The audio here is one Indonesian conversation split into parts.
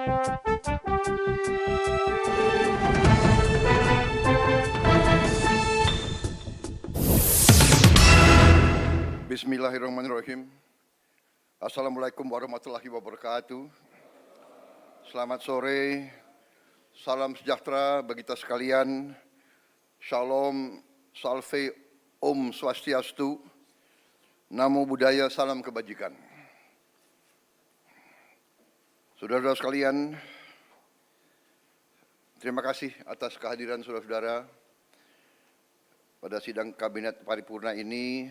Bismillahirrahmanirrahim. Assalamualaikum warahmatullahi wabarakatuh. Selamat sore, salam sejahtera bagi kita sekalian. Shalom, salve, Om Swastiastu, Namo Buddhaya, salam kebajikan. Saudara-saudara sekalian, terima kasih atas kehadiran saudara-saudara pada sidang Kabinet Paripurna ini.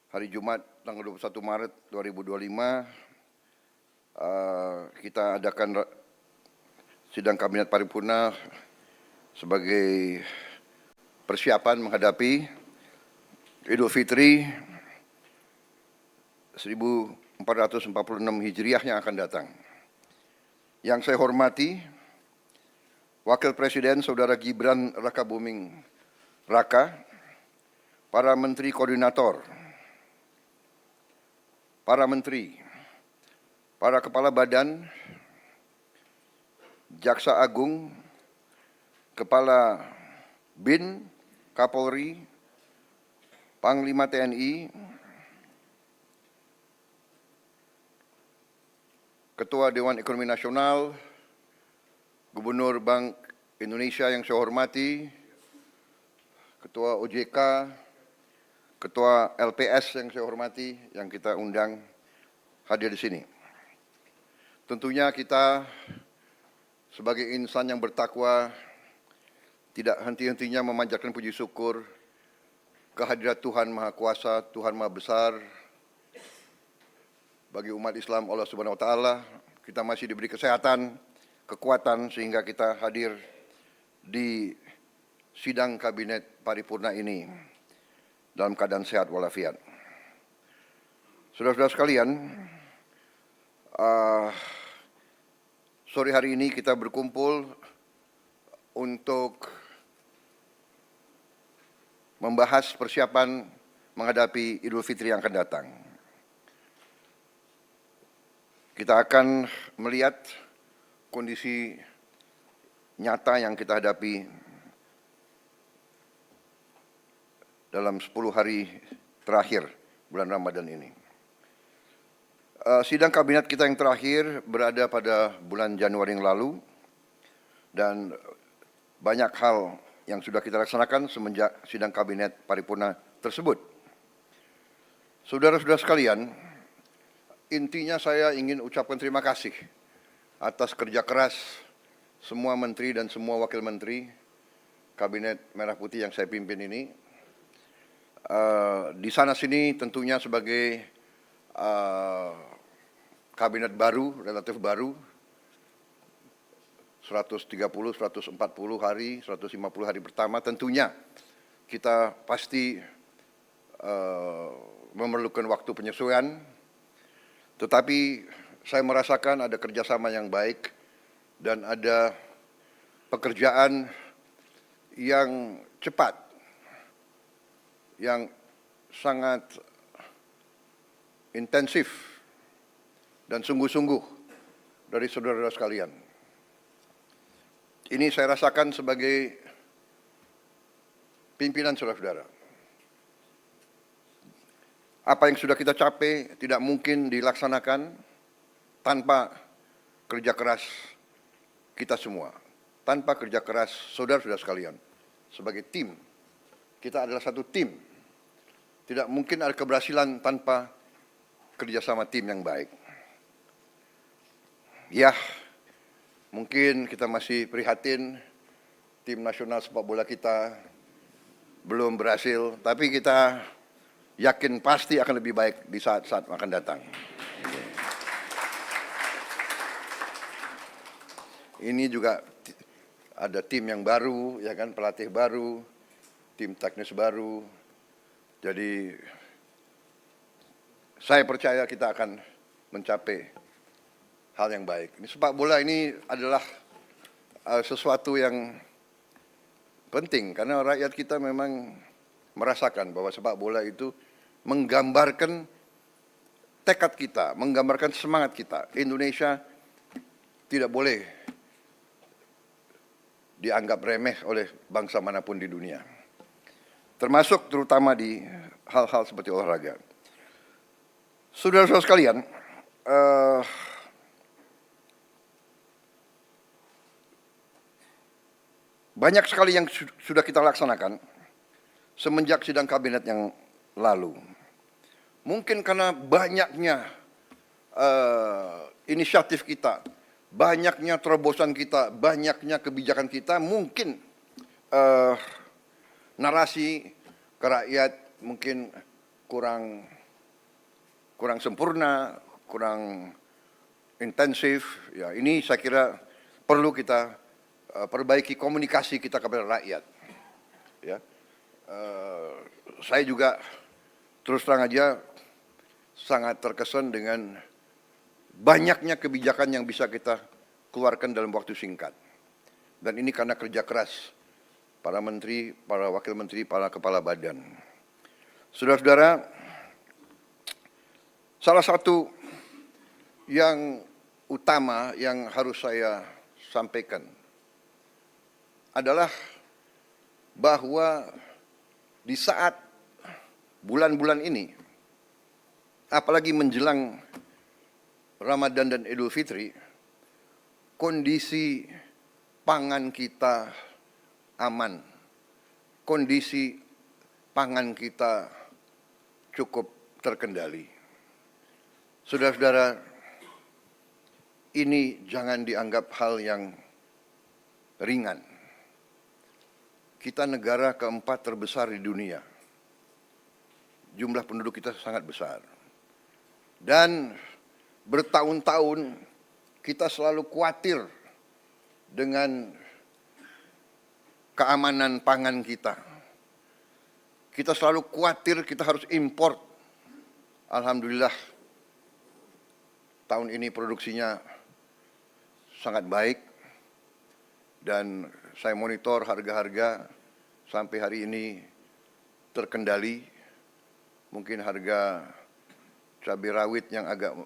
Hari Jumat tanggal 21 Maret 2025 kita adakan sidang Kabinet Paripurna sebagai persiapan menghadapi Idul Fitri 1446 Hijriah yang akan datang. Yang saya hormati Wakil Presiden Saudara Gibran Rakabuming Raka, para Menteri Koordinator, para Menteri, para Kepala Badan, Jaksa Agung, Kepala BIN, Kapolri, Panglima TNI, Ketua Dewan Ekonomi Nasional, Gubernur Bank Indonesia yang saya hormati, Ketua OJK, Ketua LPS yang saya hormati, yang kita undang hadir di sini. Tentunya kita sebagai insan yang bertakwa tidak henti-hentinya memanjatkan puji syukur kehadirat Tuhan Maha Kuasa, Tuhan Maha Besar. Bagi umat Islam Allah Subhanahu wa taala, kita masih diberi kesehatan, kekuatan sehingga kita hadir di sidang Kabinet Paripurna ini dalam keadaan sehat walafiat. Saudara-saudara sekalian, sore hari ini kita berkumpul untuk membahas persiapan menghadapi Idul Fitri yang akan datang. Kita akan melihat kondisi nyata yang kita hadapi dalam 10 hari terakhir bulan Ramadan ini. Sidang kabinet kita yang terakhir berada pada bulan Januari yang lalu, dan banyak hal yang sudah kita laksanakan semenjak sidang kabinet paripurna tersebut. Saudara-saudara sekalian, intinya saya ingin ucapkan terima kasih atas kerja keras semua menteri dan semua wakil menteri Kabinet Merah Putih yang saya pimpin ini. Di sana sini tentunya sebagai kabinet baru, relatif baru, 130, 140 hari, 150 hari pertama, tentunya kita pasti memerlukan waktu penyesuaian, tetapi saya merasakan ada kerjasama yang baik dan ada pekerjaan yang cepat, yang sangat intensif dan sungguh-sungguh dari saudara-saudara sekalian. Ini saya rasakan sebagai pimpinan saudara-saudara. Apa yang sudah kita capai tidak mungkin dilaksanakan tanpa kerja keras kita semua, tanpa kerja keras saudara-saudara sekalian. Sebagai tim, kita adalah satu tim. Tidak mungkin ada keberhasilan tanpa kerjasama tim yang baik. Ya, mungkin kita masih prihatin tim nasional sepak bola kita belum berhasil, tapi kita yakin pasti akan lebih baik di saat-saat akan datang. Ini juga ada tim yang baru, ya kan, pelatih baru, tim teknis baru. Jadi saya percaya kita akan mencapai hal yang baik. Ini sepak bola ini adalah sesuatu yang penting karena rakyat kita memang merasakan bahwa sepak bola itu menggambarkan tekad kita, menggambarkan semangat kita. Indonesia tidak boleh dianggap remeh oleh bangsa manapun di dunia, termasuk terutama di hal-hal seperti olahraga. Saudara-saudara sekalian, banyak sekali yang sudah kita laksanakan semenjak sidang kabinet yang lalu. Mungkin karena banyaknya inisiatif kita, banyaknya terobosan kita, banyaknya kebijakan kita, mungkin narasi ke rakyat mungkin kurang sempurna, kurang intensif. Ya, ini saya kira perlu kita perbaiki komunikasi kita kepada rakyat. Ya, saya juga terus terang aja sangat terkesan dengan banyaknya kebijakan yang bisa kita keluarkan dalam waktu singkat. Dan ini karena kerja keras para menteri, para wakil menteri, para kepala badan. Saudara-saudara, salah satu yang utama yang harus saya sampaikan adalah bahwa di saat bulan-bulan ini, apalagi menjelang Ramadan dan Idul Fitri, kondisi pangan kita aman, kondisi pangan kita cukup terkendali. Saudara-saudara, ini jangan dianggap hal yang ringan. Kita negara keempat terbesar di dunia. Jumlah penduduk kita sangat besar. Dan bertahun-tahun kita selalu khawatir dengan keamanan pangan kita. Kita selalu khawatir kita harus import. Alhamdulillah tahun ini produksinya sangat baik dan saya monitor harga-harga sampai hari ini terkendali. Mungkin harga cabai rawit yang agak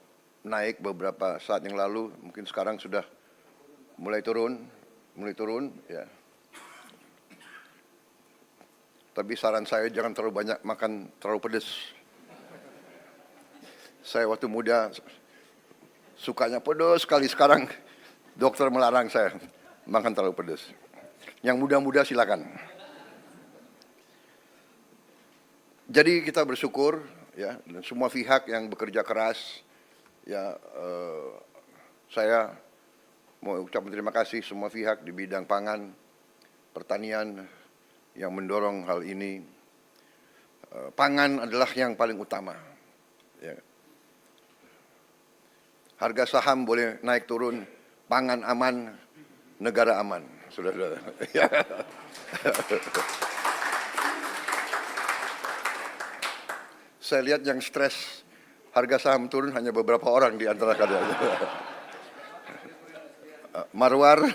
naik beberapa saat yang lalu, mungkin sekarang sudah mulai turun ya. Tapi saran saya jangan terlalu banyak makan terlalu pedas. Saya waktu muda sukanya pedas sekali, sekarang dokter melarang saya makan terlalu pedas. Yang muda-muda silakan. Jadi kita bersyukur ya, dan semua pihak yang bekerja keras ya, saya mau ucapkan terima kasih semua pihak di bidang pangan, pertanian yang mendorong hal ini. Pangan adalah yang paling utama. Ya. Harga saham boleh naik turun, pangan aman, negara aman. Saudara-saudara. Saya lihat yang stres harga saham turun hanya beberapa orang di antara kalian. Marwar,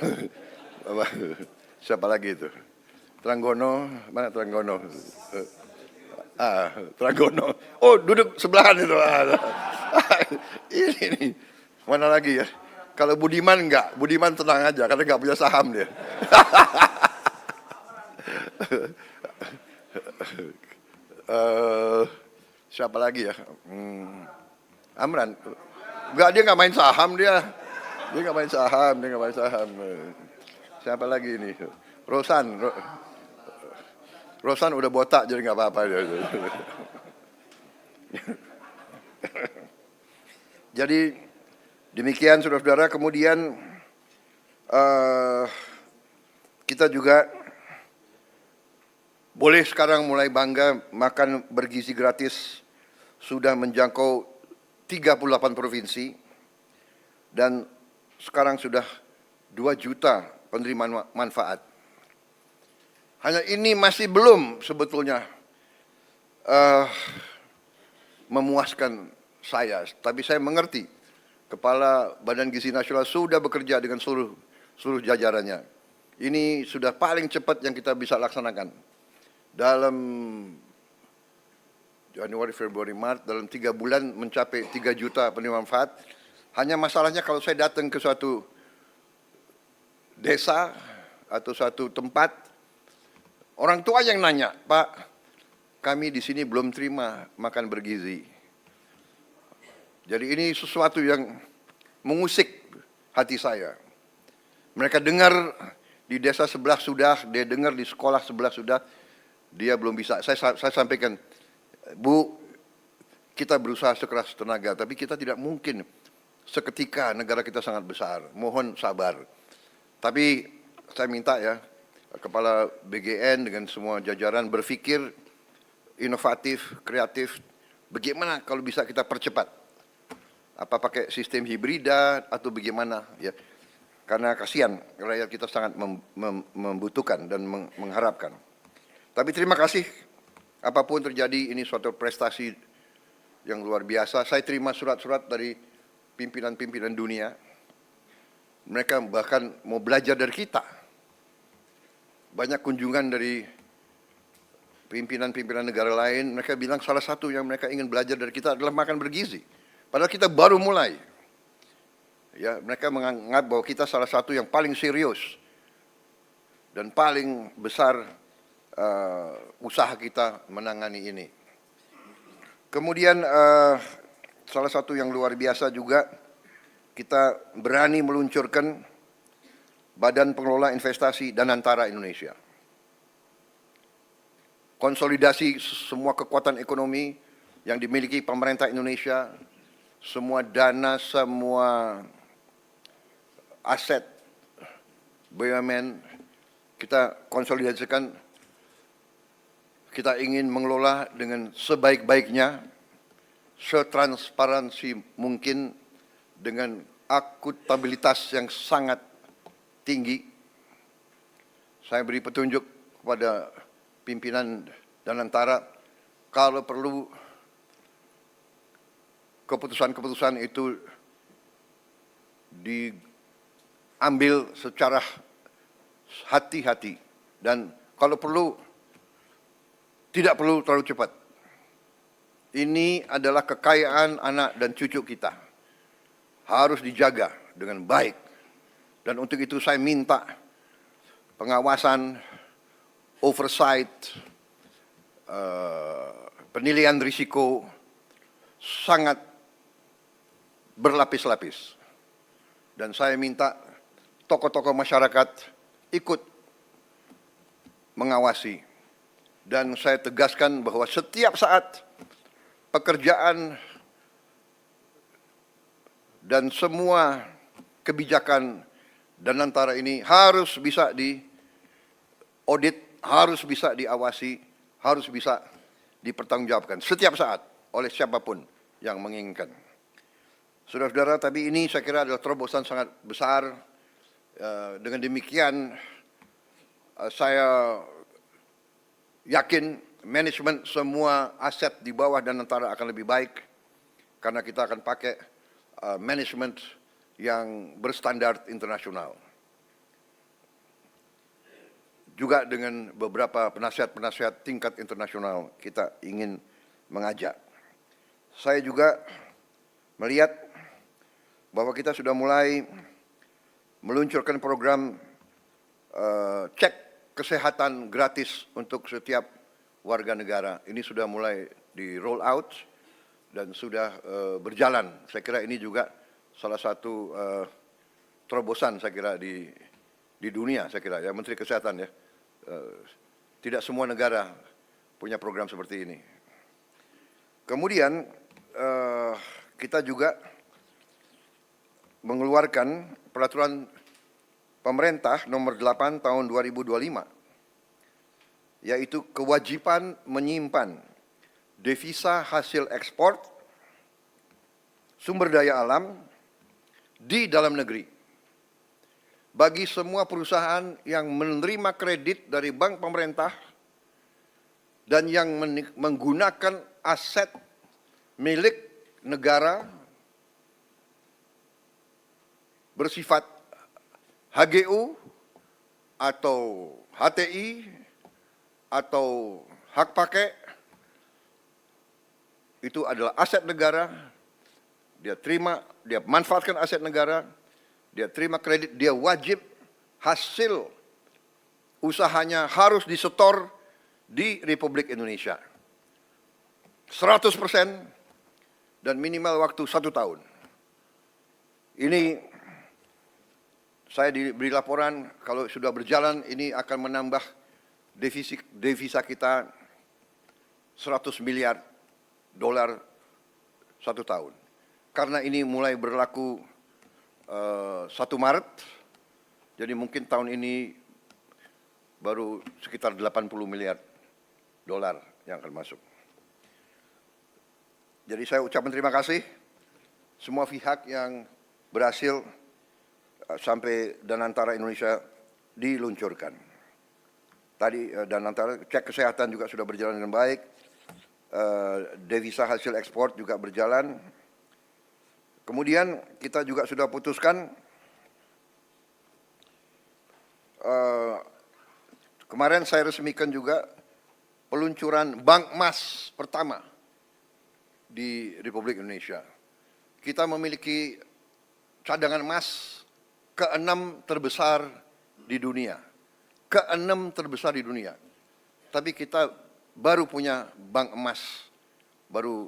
siapa lagi itu? Tranggono, mana Tranggono? Tranggono. Oh, duduk sebelahan itu. Ini nih. Mana lagi ya? Kalau Budiman enggak, Budiman tenang aja karena enggak punya saham dia. Siapa lagi ya? Amran. Enggak, dia enggak main saham dia. Dia enggak main saham. Siapa lagi ini? Rosan udah botak jadi enggak apa-apa dia. Jadi demikian saudara-saudara, kemudian kita juga boleh sekarang mulai bangga makan bergizi gratis sudah menjangkau 38 provinsi dan sekarang sudah 2 juta penerima manfaat. Hanya ini masih belum sebetulnya memuaskan saya, tapi saya mengerti Kepala Badan Gizi Nasional sudah bekerja dengan seluruh jajarannya. Ini sudah paling cepat yang kita bisa laksanakan. Dalam Januari, Februari, Maret, dalam 3 bulan mencapai 3 juta penerima manfaat. Hanya masalahnya kalau saya datang ke suatu desa atau satu tempat, orang tua yang nanya, Pak, kami di sini belum terima makan bergizi. Jadi ini sesuatu yang mengusik hati saya. Mereka dengar di desa sebelah sudah, dia dengar di sekolah sebelah sudah, dia belum bisa. Saya sampaikan, Bu, kita berusaha sekeras tenaga, tapi kita tidak mungkin seketika, negara kita sangat besar. Mohon sabar. Tapi saya minta ya, Kepala BGN dengan semua jajaran berpikir inovatif, kreatif, bagaimana kalau bisa kita percepat. Apa pakai sistem hibrida atau bagaimana ya. Karena kasihan rakyat kita sangat membutuhkan dan mengharapkan. Tapi terima kasih, apapun terjadi ini suatu prestasi yang luar biasa. Saya terima surat-surat dari pimpinan-pimpinan dunia. Mereka bahkan mau belajar dari kita. Banyak kunjungan dari pimpinan-pimpinan negara lain, mereka bilang salah satu yang mereka ingin belajar dari kita adalah makan bergizi. Padahal kita baru mulai. Ya, mereka menganggap bahwa kita salah satu yang paling serius dan paling besar usaha kita menangani ini. Kemudian salah satu yang luar biasa juga, kita berani meluncurkan Badan Pengelola Investasi Danantara Indonesia. Konsolidasi semua kekuatan ekonomi yang dimiliki pemerintah Indonesia, semua dana, semua aset BUMN, kita konsolidasikan, kita ingin mengelola dengan sebaik-baiknya, setransparansi mungkin, dengan akuntabilitas yang sangat tinggi. Saya beri petunjuk kepada pimpinan Danantara, kalau perlu keputusan-keputusan itu diambil secara hati-hati dan kalau perlu tidak perlu terlalu cepat. Ini adalah kekayaan anak dan cucu kita, harus dijaga dengan baik. Dan untuk itu saya minta pengawasan, oversight, penilaian risiko sangat berlapis-lapis. Dan saya minta tokoh-tokoh masyarakat ikut mengawasi. Dan saya tegaskan bahwa setiap saat pekerjaan dan semua kebijakan Danantara ini harus bisa diaudit, harus bisa diawasi, harus bisa dipertanggungjawabkan setiap saat oleh siapapun yang menginginkan. Saudara-saudara, tapi ini saya kira adalah terobosan sangat besar. Dengan demikian, saya yakin manajemen semua aset di bawah Danantara akan lebih baik karena kita akan pakai manajemen yang berstandar internasional. Juga dengan beberapa penasihat-penasihat tingkat internasional kita ingin mengajak. Saya juga melihat bahwa kita sudah mulai meluncurkan program cek kesehatan gratis untuk setiap warga negara. Ini sudah mulai di roll out dan sudah berjalan. Saya kira ini juga salah satu terobosan saya kira di dunia, saya kira ya, Menteri Kesehatan ya. Tidak semua negara punya program seperti ini. Kemudian kita juga mengeluarkan peraturan pemerintah nomor 8 tahun 2025, yaitu kewajiban menyimpan devisa hasil ekspor, sumber daya alam di dalam negeri. Bagi semua perusahaan yang menerima kredit dari bank pemerintah dan yang menggunakan aset milik negara bersifat HGU atau HTI atau hak pakai, itu adalah aset negara. Dia terima, dia manfaatkan aset negara, dia terima kredit, dia wajib hasil usahanya harus disetor di Republik Indonesia. 100% dan minimal waktu 1 tahun. Ini saya diberi laporan kalau sudah berjalan ini akan menambah devisa kita 100 miliar dolar 1 tahun. Karena ini mulai berlaku 1 Maret, jadi mungkin tahun ini baru sekitar 80 miliar dolar yang akan masuk. Jadi saya ucapkan terima kasih semua pihak yang berhasil sampai Danantara Indonesia diluncurkan. Tadi Danantara cek kesehatan juga sudah berjalan dengan baik, devisa hasil ekspor juga berjalan. Kemudian kita juga sudah putuskan kemarin saya resmikan juga peluncuran bank emas pertama di Republik Indonesia. Kita memiliki cadangan emas ke-6 terbesar di dunia. Ke-6 terbesar di dunia. Tapi kita baru punya bank emas baru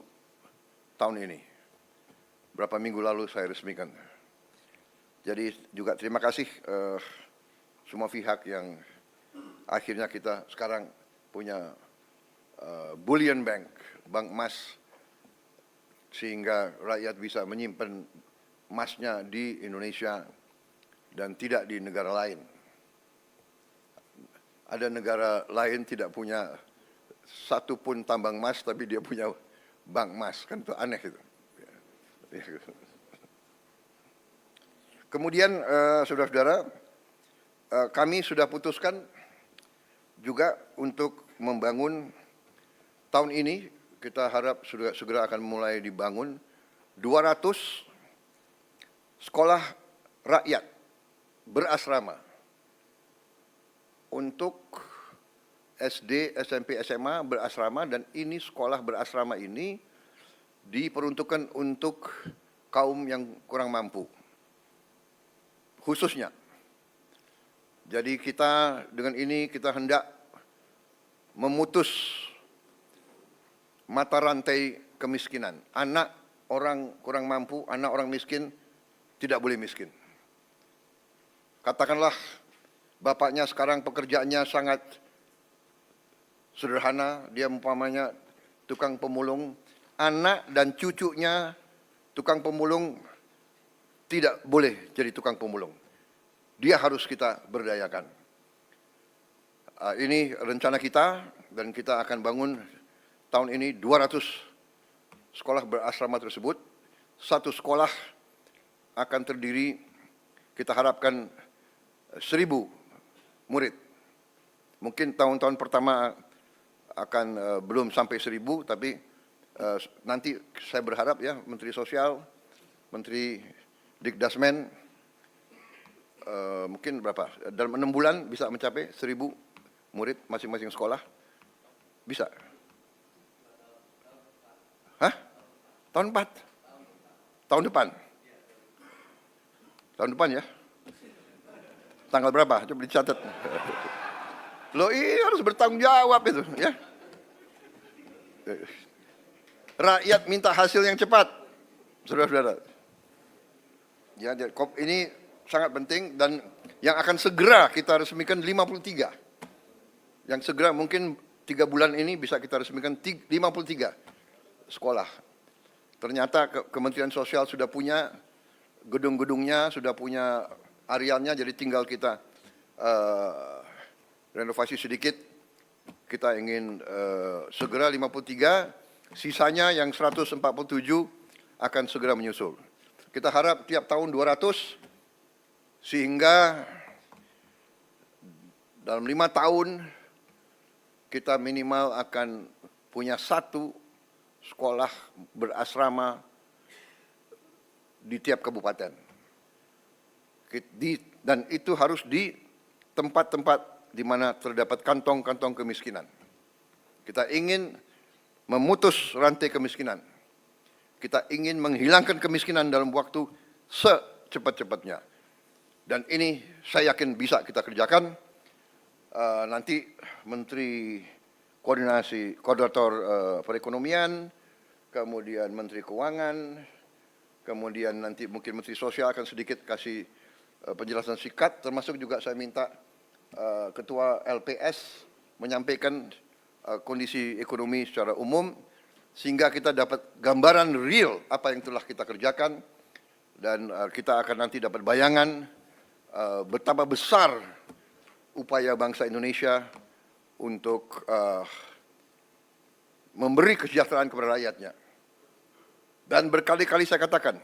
tahun ini. Berapa minggu lalu saya resmikan. Jadi juga terima kasih semua pihak yang akhirnya kita sekarang punya bullion bank, bank emas, sehingga rakyat bisa menyimpan emasnya di Indonesia dan tidak di negara lain. Ada negara lain tidak punya satu pun tambang emas, tapi dia punya bank emas, kan itu aneh itu. Kemudian saudara-saudara, kami sudah putuskan juga untuk membangun tahun ini, kita harap sudah segera akan mulai dibangun 200 sekolah rakyat berasrama untuk SD, SMP, SMA berasrama, dan ini sekolah berasrama ini diperuntukkan untuk kaum yang kurang mampu, khususnya. Jadi kita dengan ini kita hendak memutus mata rantai kemiskinan. Anak orang kurang mampu, anak orang miskin tidak boleh miskin. Katakanlah bapaknya sekarang pekerjaannya sangat sederhana, dia umpamanya tukang pemulung, anak dan cucunya tukang pemulung tidak boleh jadi tukang pemulung. Dia harus kita berdayakan. Ini rencana kita dan kita akan bangun tahun ini 200 sekolah berasrama tersebut. Satu sekolah akan terdiri, kita harapkan 1.000 murid. Mungkin tahun-tahun pertama akan belum sampai 1.000, tapi nanti saya berharap ya Menteri Sosial, Menteri Dikdasmen, mungkin berapa, dalam 6 bulan bisa mencapai 1.000 murid masing-masing sekolah. Bisa? Hah? Tahun 4? Tahun depan? Tahun depan ya? Tanggal berapa? Coba dicatat. Loh, ini harus bertanggung jawab itu ya. Rakyat minta hasil yang cepat, saudara-saudara. Ya, ini sangat penting dan yang akan segera kita resmikan 53. Yang segera mungkin 3 bulan ini bisa kita resmikan 53 sekolah. Ternyata Kementerian Sosial sudah punya gedung-gedungnya, sudah punya arealnya, jadi tinggal kita renovasi sedikit. Kita ingin segera 53, sisanya yang 147 akan segera menyusul. Kita harap tiap tahun 200, sehingga dalam 5 tahun kita minimal akan punya 1 sekolah berasrama di tiap kabupaten. Dan itu harus di tempat-tempat di mana terdapat kantong-kantong kemiskinan. Kita ingin memutus rantai kemiskinan. Kita ingin menghilangkan kemiskinan dalam waktu secepat-cepatnya. Dan ini saya yakin bisa kita kerjakan. Nanti Menteri Koordinator Perekonomian, kemudian Menteri Keuangan, kemudian nanti mungkin Menteri Sosial akan sedikit kasih penjelasan singkat, termasuk juga saya minta Ketua LPS menyampaikan kondisi ekonomi secara umum, sehingga kita dapat gambaran real apa yang telah kita kerjakan, dan kita akan nanti dapat bayangan betapa besar upaya bangsa Indonesia untuk memberi kesejahteraan kepada rakyatnya. Dan berkali-kali saya katakan,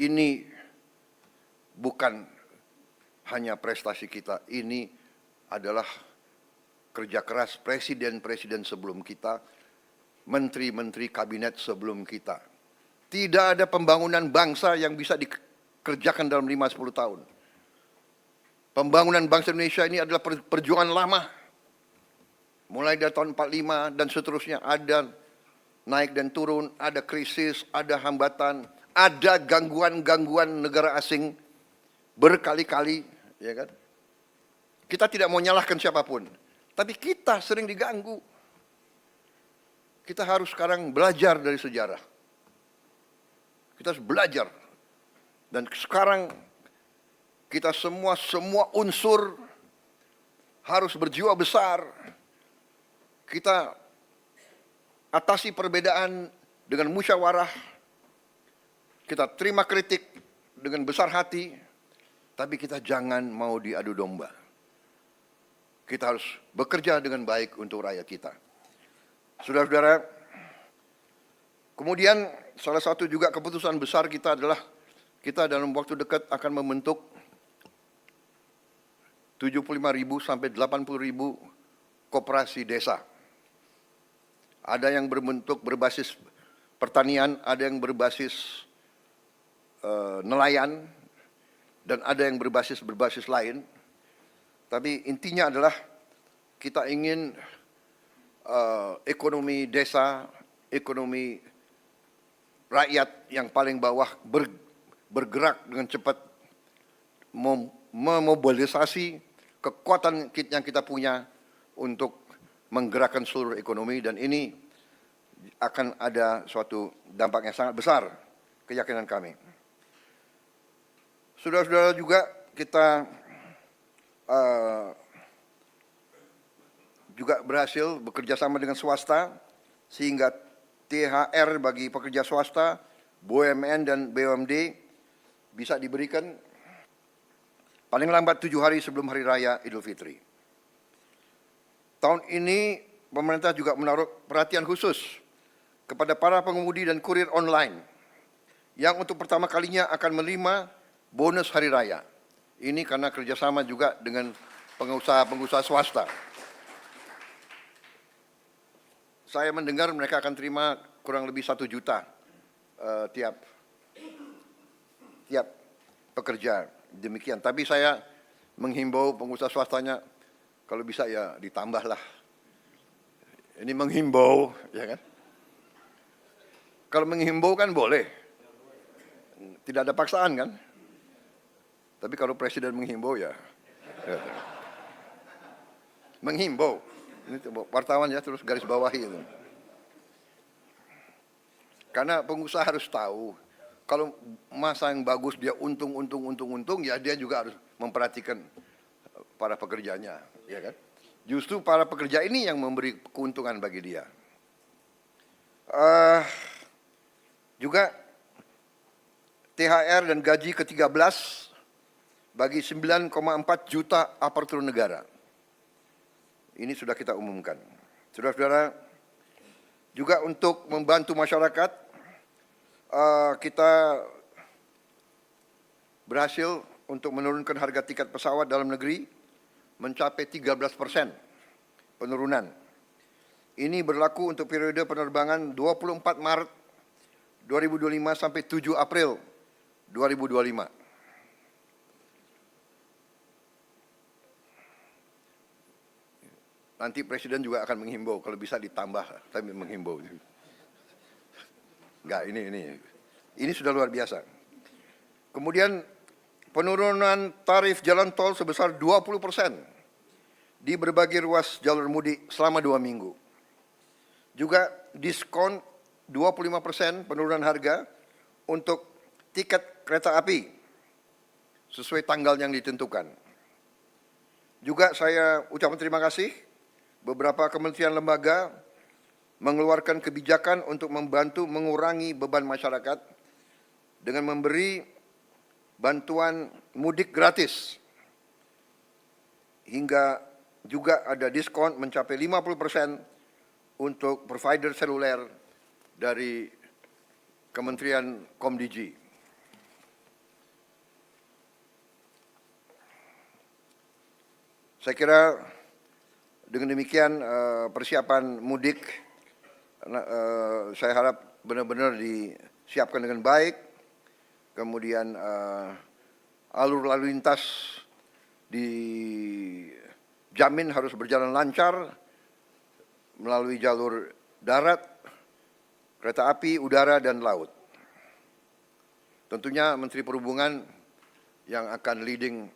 ini bukan hanya prestasi kita, ini adalah kerja keras presiden-presiden sebelum kita, menteri-menteri kabinet sebelum kita. Tidak ada pembangunan bangsa yang bisa dikerjakan dalam 5-10 tahun. Pembangunan bangsa Indonesia ini adalah perjuangan lama. Mulai dari tahun 45 dan seterusnya, ada naik dan turun, ada krisis, ada hambatan, ada gangguan-gangguan negara asing berkali-kali, ya kan? Kita tidak mau nyalahkan siapapun, tapi kita sering diganggu. Kita harus sekarang belajar dari sejarah. Kita harus belajar. Dan sekarang kita semua unsur harus berjiwa besar. Kita atasi perbedaan dengan musyawarah. Kita terima kritik dengan besar hati, tapi kita jangan mau diadu domba. Kita harus bekerja dengan baik untuk rakyat kita. Saudara-saudara, kemudian salah satu juga keputusan besar kita adalah kita dalam waktu dekat akan membentuk 75.000 sampai 80.000 koperasi desa. Ada yang berbentuk berbasis pertanian, ada yang berbasis nelayan, dan ada yang berbasis lain. Tapi intinya adalah kita ingin ekonomi desa, ekonomi rakyat yang paling bawah bergerak dengan cepat, memobilisasi kekuatan yang kita punya untuk menggerakkan seluruh ekonomi, dan ini akan ada suatu dampak yang sangat besar, keyakinan kami. Saudara-saudara, juga kita juga berhasil bekerja sama dengan swasta, sehingga THR bagi pekerja swasta, BUMN dan BUMD bisa diberikan paling lambat 7 hari sebelum Hari Raya Idul Fitri. Tahun ini pemerintah juga menaruh perhatian khusus kepada para pengemudi dan kurir online yang untuk pertama kalinya akan menerima bonus Hari Raya. Ini karena kerjasama juga dengan pengusaha-pengusaha swasta. Saya mendengar mereka akan terima kurang lebih 1 juta tiap pekerja. Demikian. Tapi saya menghimbau pengusaha swastanya, kalau bisa ya ditambahlah. Ini menghimbau, ya kan? Kalau menghimbau kan boleh. Tidak ada paksaan kan? Tapi kalau presiden menghimbau ya. Menghimbau. Ini wartawan ya, terus garis bawahi itu. Karena pengusaha harus tahu, kalau masa yang bagus dia untung, ya dia juga harus memperhatikan para pekerjanya, ya kan? Justru para pekerja ini yang memberi keuntungan bagi dia. Juga THR dan gaji ke-13 bagi 9,4 juta aparatur negara. Ini sudah kita umumkan. Saudara-saudara, juga untuk membantu masyarakat, kita berhasil untuk menurunkan harga tiket pesawat dalam negeri mencapai 13% penurunan. Ini berlaku untuk periode penerbangan 24 Maret 2025 sampai 7 April 2025. Nanti Presiden juga akan menghimbau, kalau bisa ditambah, tapi menghimbau. Enggak, ini sudah luar biasa. Kemudian penurunan tarif jalan tol sebesar 20% di berbagai ruas jalur mudik selama 2 minggu. Juga diskon 25% penurunan harga untuk tiket kereta api sesuai tanggal yang ditentukan. Juga saya ucapkan terima kasih beberapa kementerian lembaga mengeluarkan kebijakan untuk membantu mengurangi beban masyarakat dengan memberi bantuan mudik gratis hingga juga ada diskon mencapai 50% untuk provider seluler dari Kementerian Komdigi. Saya kira dengan demikian persiapan mudik saya harap benar-benar disiapkan dengan baik. Kemudian alur lalu lintas dijamin harus berjalan lancar melalui jalur darat, kereta api, udara, dan laut. Tentunya Menteri Perhubungan yang akan leading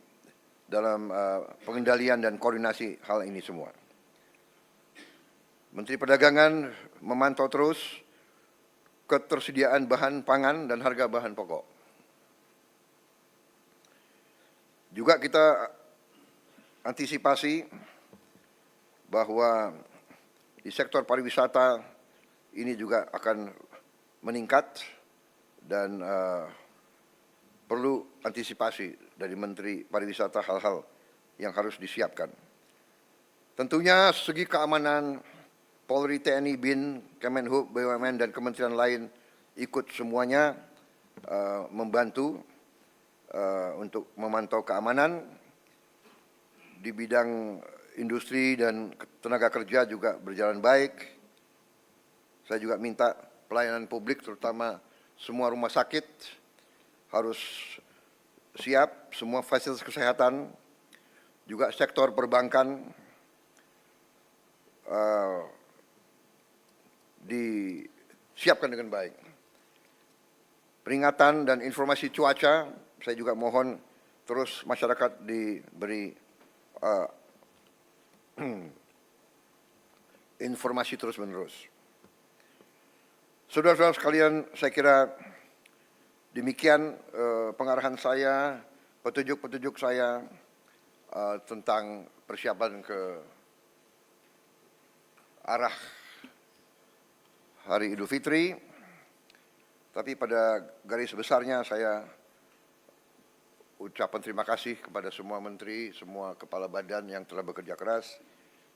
dalam pengendalian dan koordinasi hal ini semua. Menteri Perdagangan memantau terus ketersediaan bahan pangan dan harga bahan pokok. Juga kita antisipasi bahwa di sektor pariwisata ini juga akan meningkat dan perlu antisipasi dari Menteri Pariwisata hal-hal yang harus disiapkan. Tentunya segi keamanan Polri, TNI, BIN, Kemenhub, BUMN, dan kementerian lain ikut semuanya membantu untuk memantau keamanan. Di bidang industri dan tenaga kerja juga berjalan baik. Saya juga minta pelayanan publik terutama semua rumah sakit harus siap, semua fasilitas kesehatan, juga sektor perbankan disiapkan dengan baik. Peringatan dan informasi cuaca, saya juga mohon terus masyarakat diberi informasi terus-menerus. Saudara-saudara sekalian, saya kira demikian pengarahan saya, petunjuk-petunjuk saya tentang persiapan ke arah Hari Idul Fitri. Tapi pada garis besarnya saya ucapan terima kasih kepada semua menteri, semua kepala badan yang telah bekerja keras.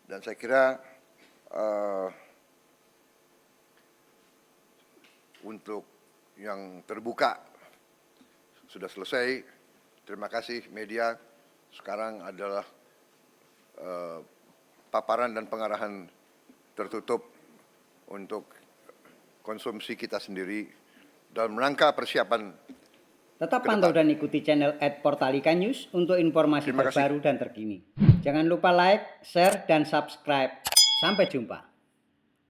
Dan saya kira untuk yang terbuka sudah selesai. Terima kasih media. Sekarang adalah paparan dan pengarahan tertutup untuk konsumsi kita sendiri dalam rangka persiapan. Tetap pantau dan ikuti channel @portalika News untuk informasi terbaru dan terkini. Jangan lupa like, share, dan subscribe. Sampai jumpa.